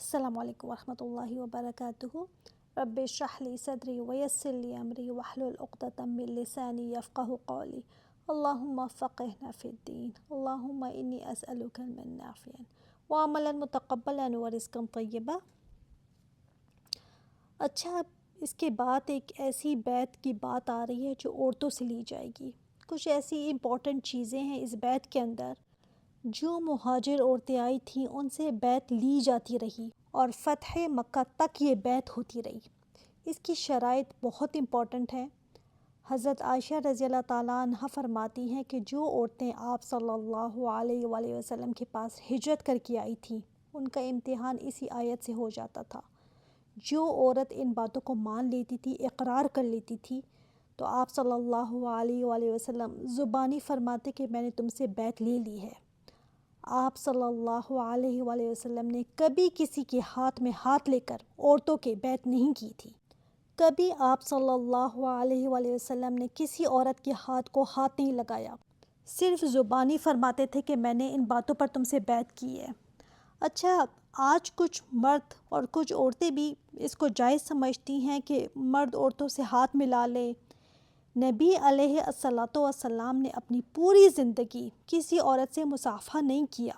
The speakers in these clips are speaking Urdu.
السلام علیکم ورحمۃ اللہ وبرکاتہ۔ رب اشرح لی صدری ویسر لی امری واحلل عقدۃ من لسانی یفقہوا قولی۔ اللہم فقہنا فی الدین، اللہم انی اسألک علما نافعا وعملا متقبلا ورزقا طیبا۔ اچھا، اس کے بعد ایک ایسی بیت کی بات آ رہی ہے جو عورتوں سے لی جائے گی۔ کچھ ایسی امپورٹنٹ چیزیں ہیں اس بیت کے اندر جو مہاجر عورتیں آئی تھیں ان سے بیت لی جاتی رہی اور فتح مکہ تک یہ بیت ہوتی رہی۔ اس کی شرائط بہت امپورٹنٹ ہیں۔ حضرت عائشہ رضی اللہ تعالیٰ عنہ فرماتی ہیں کہ جو عورتیں آپ صلی اللہ علیہ وآلہ وسلم کے پاس ہجرت کر کے آئی تھیں ان کا امتحان اسی آیت سے ہو جاتا تھا۔ جو عورت ان باتوں کو مان لیتی تھی، اقرار کر لیتی تھی، تو آپ صلی اللہ علیہ وآلہ وسلم زبانی فرماتے کہ میں نے تم سے بیت لے لی ہے۔ آپ صلی اللہ علیہ وآلہ وسلم نے کبھی کسی کے ہاتھ میں ہاتھ لے کر عورتوں کے بیت نہیں کی تھی۔ کبھی آپ صلی اللہ علیہ وآلہ وسلم نے کسی عورت کے ہاتھ کو ہاتھ نہیں لگایا، صرف زبانی فرماتے تھے کہ میں نے ان باتوں پر تم سے بیت کی ہے۔ اچھا، آج کچھ مرد اور کچھ عورتیں بھی اس کو جائز سمجھتی ہیں کہ مرد عورتوں سے ہاتھ ملا لے۔ نبی علیہ الصلاۃ والسلام نے اپنی پوری زندگی کسی عورت سے مصافحہ نہیں کیا۔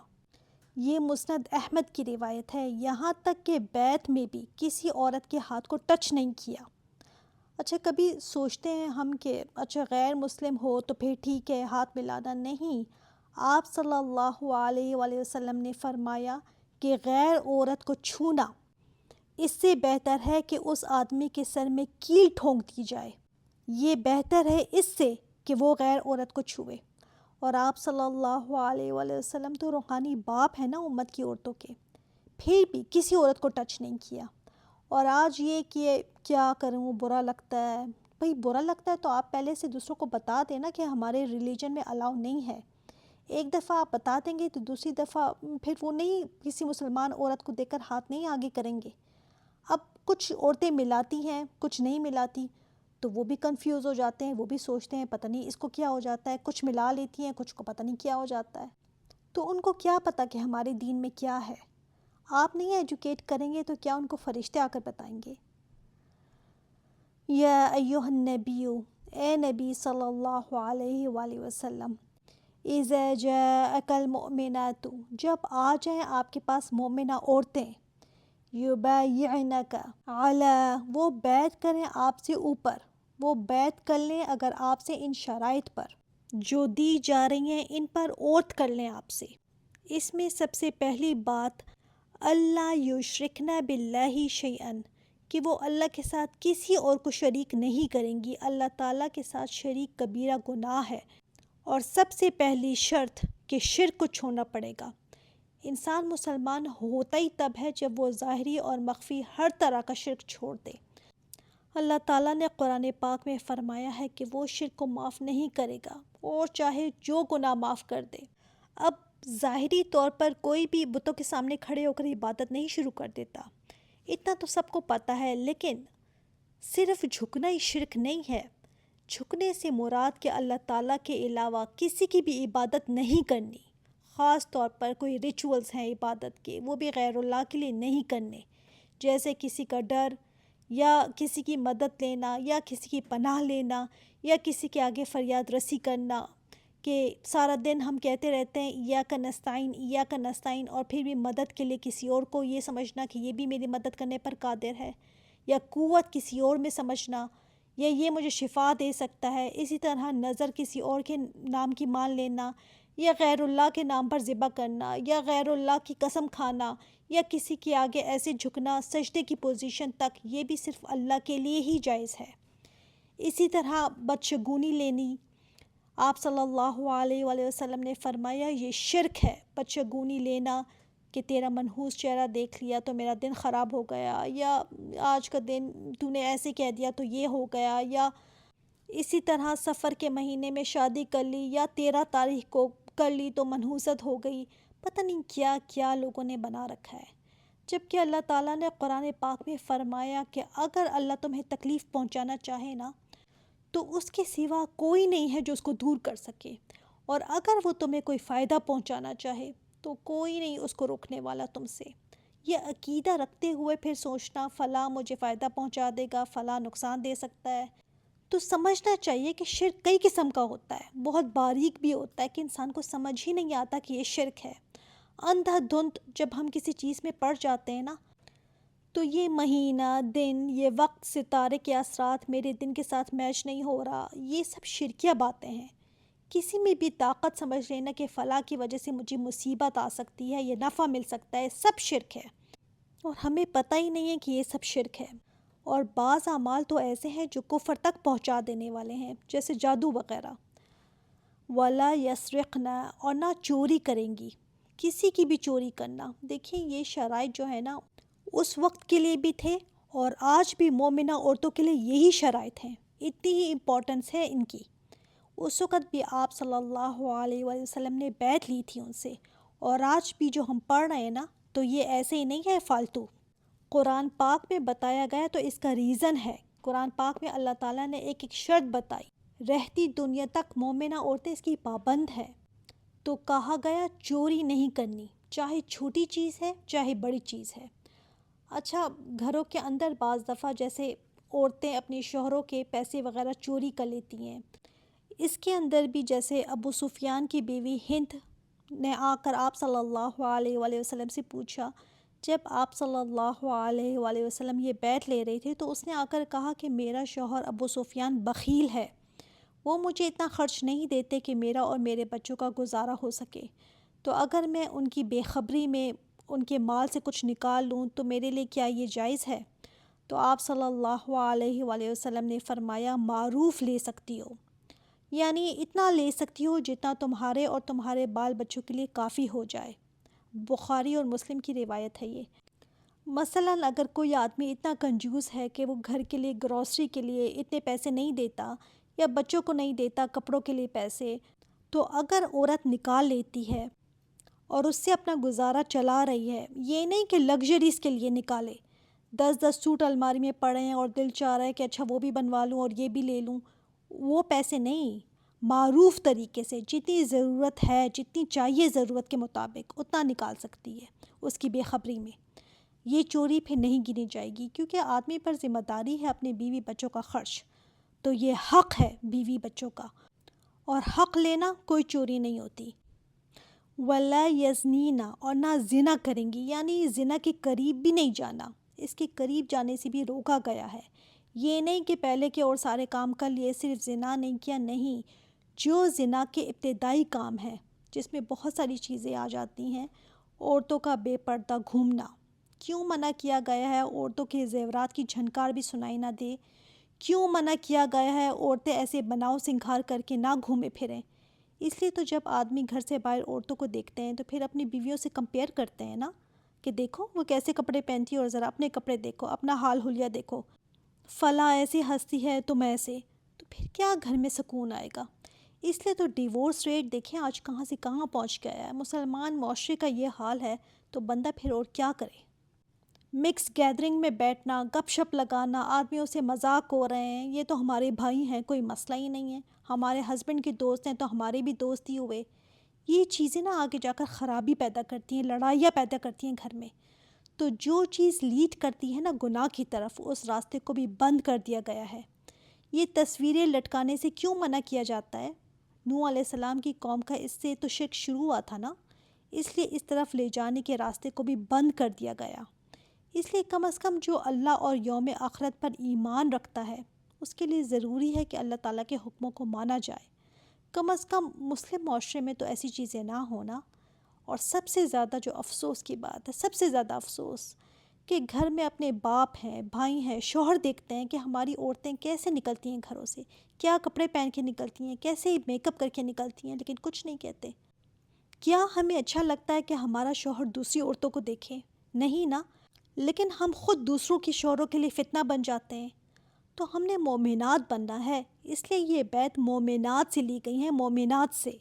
یہ مسند احمد کی روایت ہے، یہاں تک کہ بیت میں بھی کسی عورت کے ہاتھ کو ٹچ نہیں کیا۔ اچھا، کبھی سوچتے ہیں ہم کہ اچھا غیر مسلم ہو تو پھر ٹھیک ہے ہاتھ ملانا، نہیں۔ آپ صلی اللہ علیہ وآلہ وسلم نے فرمایا کہ غیر عورت کو چھونا اس سے بہتر ہے کہ اس آدمی کے سر میں کیل ٹھونک دی جائے، یہ بہتر ہے اس سے کہ وہ غیر عورت کو چھوئے۔ اور آپ صلی اللہ علیہ وآلہ وسلم تو روحانی باپ ہے نا امت کی عورتوں کے، پھر بھی کسی عورت کو ٹچ نہیں کیا۔ اور آج یہ کہ کیا کروں، برا لگتا ہے، بھئی برا لگتا ہے تو آپ پہلے سے دوسروں کو بتا دیں نا کہ ہمارے ریلیجن میں الاؤ نہیں ہے۔ ایک دفعہ آپ بتا دیں گے تو دوسری دفعہ پھر وہ نہیں کسی مسلمان عورت کو دیکھ کر ہاتھ نہیں آگے کریں گے۔ اب کچھ عورتیں ملاتی ہیں، کچھ نہیں ملاتی، تو وہ بھی کنفیوز ہو جاتے ہیں، وہ بھی سوچتے ہیں پتہ نہیں اس کو کیا ہو جاتا ہے، کچھ ملا لیتی ہیں، کچھ کو پتہ نہیں کیا ہو جاتا ہے۔ تو ان کو کیا پتہ کہ ہمارے دین میں کیا ہے؟ آپ نہیں ایجوکیٹ کریں گے تو کیا ان کو فرشتے آ کر بتائیں گے؟ یا ایہا النبی، اے نبی صلی اللہ علیہ وآلہ وسلم، اذا جاءک المؤمنات، جب آ جائیں آپ کے پاس مومنہ عورتیں، یبایعنک علی، وہ بیعت کریں آپ سے اوپر، وہ بیعت کر لیں اگر آپ سے ان شرائط پر جو دی جا رہی ہیں ان پر اوتھ کر لیں آپ سے۔ اس میں سب سے پہلی بات اللہ یشرکن باللہ شیئا، کہ وہ اللہ کے ساتھ کسی اور کو شریک نہیں کریں گی۔ اللہ تعالیٰ کے ساتھ شریک کبیرہ گناہ ہے، اور سب سے پہلی شرط کہ شرک کو چھوڑنا پڑے گا۔ انسان مسلمان ہوتا ہی تب ہے جب وہ ظاہری اور مخفی ہر طرح کا شرک چھوڑ دے۔ اللہ تعالیٰ نے قرآن پاک میں فرمایا ہے کہ وہ شرک کو معاف نہیں کرے گا اور چاہے جو گناہ معاف کر دے۔ اب ظاہری طور پر کوئی بھی بتوں کے سامنے کھڑے ہو کر عبادت نہیں شروع کر دیتا، اتنا تو سب کو پتہ ہے، لیکن صرف جھکنا ہی شرک نہیں ہے۔ جھکنے سے مراد کہ اللہ تعالیٰ کے علاوہ کسی کی بھی عبادت نہیں کرنی، خاص طور پر کوئی ریچولز ہیں عبادت کے، وہ بھی غیر اللہ کے لیے نہیں کرنے، جیسے کسی کا ڈر یا کسی کی مدد لینا یا کسی کی پناہ لینا یا کسی کے آگے فریاد رسی کرنا، کہ سارا دن ہم کہتے رہتے ہیں ایاک نستعین ایاک نستعین، اور پھر بھی مدد کے لیے کسی اور کو یہ سمجھنا کہ یہ بھی میری مدد کرنے پر قادر ہے، یا قوت کسی اور میں سمجھنا، یا یہ مجھے شفا دے سکتا ہے۔ اسی طرح نظر کسی اور کے نام کی مان لینا، یا غیر اللہ کے نام پر ذبح کرنا، یا غیر اللہ کی قسم کھانا، یا کسی کے آگے ایسے جھکنا سجدے کی پوزیشن تک، یہ بھی صرف اللہ کے لیے ہی جائز ہے۔ اسی طرح بدشگونی لینی، آپ صلی اللہ علیہ وآلہ وسلم نے فرمایا یہ شرک ہے، بدشگونی لینا، کہ تیرا منحوس چہرہ دیکھ لیا تو میرا دن خراب ہو گیا، یا آج کا دن تو نے ایسے کہہ دیا تو یہ ہو گیا، یا اسی طرح سفر کے مہینے میں شادی کر لی یا 13 تاریخ کو کر لی تو منحوست ہو گئی، پتہ نہیں کیا کیا لوگوں نے بنا رکھا ہے۔ جبکہ اللہ تعالیٰ نے قرآن پاک میں فرمایا کہ اگر اللہ تمہیں تکلیف پہنچانا چاہے نا تو اس کے سوا کوئی نہیں ہے جو اس کو دور کر سکے، اور اگر وہ تمہیں کوئی فائدہ پہنچانا چاہے تو کوئی نہیں اس کو روکنے والا تم سے۔ یہ عقیدہ رکھتے ہوئے پھر سوچنا فلاں مجھے فائدہ پہنچا دے گا، فلاں نقصان دے سکتا ہے، تو سمجھنا چاہیے کہ شرک کئی قسم کا ہوتا ہے، بہت باریک بھی ہوتا ہے کہ انسان کو سمجھ ہی نہیں آتا کہ یہ شرک ہے۔ اندھا دھند جب ہم کسی چیز میں پڑ جاتے ہیں نا، تو یہ مہینہ، دن، یہ وقت، ستارے کے اثرات میرے دن کے ساتھ میچ نہیں ہو رہا، یہ سب شرکیہ باتیں ہیں۔ کسی میں بھی طاقت سمجھ لینا کہ فلاں کی وجہ سے مجھے مصیبت آ سکتی ہے، یہ نفع مل سکتا ہے، سب شرک ہے، اور ہمیں پتہ ہی نہیں ہے کہ یہ سب شرک ہے۔ اور بعض اعمال تو ایسے ہیں جو کفر تک پہنچا دینے والے ہیں، جیسے جادو وغیرہ۔ وَلَا يَسْرِقْنَا، اور نہ چوری کریں گی، کسی کی بھی چوری کرنا۔ دیکھیں یہ شرائط جو ہے نا اس وقت کے لیے بھی تھے اور آج بھی مومنہ عورتوں کے لیے یہی شرائط ہیں، اتنی ہی امپورٹنس ہے ان کی۔ اس وقت بھی آپ صلی اللہ علیہ وآلہ وسلم نے بیعت لی تھی ان سے، اور آج بھی جو ہم پڑھ رہے ہیں نا تو یہ ایسے ہی نہیں ہے فالتو۔ قرآن پاک میں بتایا گیا تو اس کا ریزن ہے۔ قرآن پاک میں اللہ تعالیٰ نے ایک ایک شرط بتائی، رہتی دنیا تک مومنہ عورتیں اس کی پابند ہے۔ تو کہا گیا چوری نہیں کرنی، چاہے چھوٹی چیز ہے چاہے بڑی چیز ہے۔ اچھا، گھروں کے اندر بعض دفعہ جیسے عورتیں اپنے شوہروں کے پیسے وغیرہ چوری کر لیتی ہیں، اس کے اندر بھی جیسے ابو سفیان کی بیوی ہند نے آ کر آپ صلی اللہ علیہ وآلہ وسلم سے پوچھا، جب آپ صلی اللہ علیہ وآلہ وسلم یہ بیعت لے رہے تھے تو اس نے آ کر کہا کہ میرا شوہر ابو سفیان بخیل ہے، وہ مجھے اتنا خرچ نہیں دیتے کہ میرا اور میرے بچوں کا گزارا ہو سکے، تو اگر میں ان کی بے خبری میں ان کے مال سے کچھ نکال لوں تو میرے لیے کیا یہ جائز ہے؟ تو آپ صلی اللہ علیہ وآلہ وسلم نے فرمایا معروف لے سکتی ہو، یعنی اتنا لے سکتی ہو جتنا تمہارے اور تمہارے بال بچوں کے لیے کافی ہو جائے۔ بخاری اور مسلم کی روایت ہے یہ۔ مثلاً اگر کوئی آدمی اتنا کنجوس ہے کہ وہ گھر کے لیے گروسری کے لیے اتنے پیسے نہیں دیتا یا بچوں کو نہیں دیتا کپڑوں کے لیے پیسے، تو اگر عورت نکال لیتی ہے اور اس سے اپنا گزارا چلا رہی ہے، یہ نہیں کہ لگژریز کے لیے نکالے، 10 سوٹ الماری میں پڑے ہیں اور دل چاہ رہا ہے کہ اچھا وہ بھی بنوا لوں اور یہ بھی لے لوں، وہ پیسے نہیں، معروف طریقے سے جتنی ضرورت ہے، جتنی چاہیے ضرورت کے مطابق اتنا نکال سکتی ہے اس کی بے خبری میں۔ یہ چوری پھر نہیں گنی جائے گی، کیونکہ آدمی پر ذمہ داری ہے اپنے بیوی بچوں کا خرچ، تو یہ حق ہے بیوی بچوں کا، اور حق لینا کوئی چوری نہیں ہوتی۔ وَلَا يَزْنِينَ، اور نہ زنا کریں گی، یعنی زنا کے قریب بھی نہیں جانا، اس کے قریب جانے سے بھی روکا گیا ہے۔ یہ نہیں کہ پہلے کے اور سارے کام کر لیے صرف زنا نہیں کیا، نہیں، جو زنا کے ابتدائی کام ہیں جس میں بہت ساری چیزیں آ جاتی ہیں، عورتوں کا بے پردہ گھومنا، کیوں منع کیا گیا ہے عورتوں کے زیورات کی جھنکار بھی سنائی نہ دے، کیوں منع کیا گیا ہے عورتیں ایسے بناؤ سنگھار کر کے نہ گھومے پھریں، اس لیے تو جب آدمی گھر سے باہر عورتوں کو دیکھتے ہیں تو پھر اپنی بیویوں سے کمپیئر کرتے ہیں نا، کہ دیکھو وہ کیسے کپڑے پہنتی ہے اور ذرا اپنے کپڑے دیکھو، اپنا حال حلیہ دیکھو، فلاں ایسی ہستی ہے تم ایسے، تو پھر کیا گھر میں سکون آئے گا؟ اس لیے تو ڈیورس ریٹ دیکھیں آج کہاں سے کہاں پہنچ گیا ہے۔ مسلمان معاشرے کا یہ حال ہے تو بندہ پھر اور کیا کرے؟ مکس گیدرنگ میں بیٹھنا، گپ شپ لگانا، آدمیوں سے مذاق ہو رہے ہیں، یہ تو ہمارے بھائی ہیں، کوئی مسئلہ ہی نہیں ہے، ہمارے ہسبینڈ کے دوست ہیں تو ہمارے بھی دوست ہی ہوئے، یہ چیزیں نا آگے جا کر خرابی پیدا کرتی ہیں، لڑائیاں پیدا کرتی ہیں گھر میں۔ تو جو چیز لیڈ کرتی ہے نا گناہ کی طرف، اس راستے کو بھی بند کر دیا گیا ہے۔ یہ تصویریں لٹکانے سے کیوں منع کیا جاتا ہے؟ نوح علیہ السلام کی قوم کا اس سے تو شرک شروع ہوا تھا نا، اس لیے اس طرف لے جانے کے راستے کو بھی بند کر دیا گیا۔ اس لیے کم از کم جو اللہ اور یوم آخرت پر ایمان رکھتا ہے اس کے لیے ضروری ہے کہ اللہ تعالیٰ کے حکموں کو مانا جائے، کم از کم مسلم معاشرے میں تو ایسی چیزیں نہ ہونا۔ اور سب سے زیادہ جو افسوس کی بات ہے، سب سے زیادہ افسوس، کہ گھر میں اپنے باپ ہیں، بھائی ہیں، شوہر دیکھتے ہیں کہ ہماری عورتیں کیسے نکلتی ہیں گھروں سے، کیا کپڑے پہن کے نکلتی ہیں، کیسے میک اپ کر کے نکلتی ہیں، لیکن کچھ نہیں کہتے۔ کیا ہمیں اچھا لگتا ہے کہ ہمارا شوہر دوسری عورتوں کو دیکھے؟ نہیں نا، لیکن ہم خود دوسروں کے شوہروں کے لیے فتنہ بن جاتے ہیں۔ تو ہم نے مومنات بننا ہے، اس لیے یہ بیعت مومنات سے لی گئی ہیں، مومنات سے۔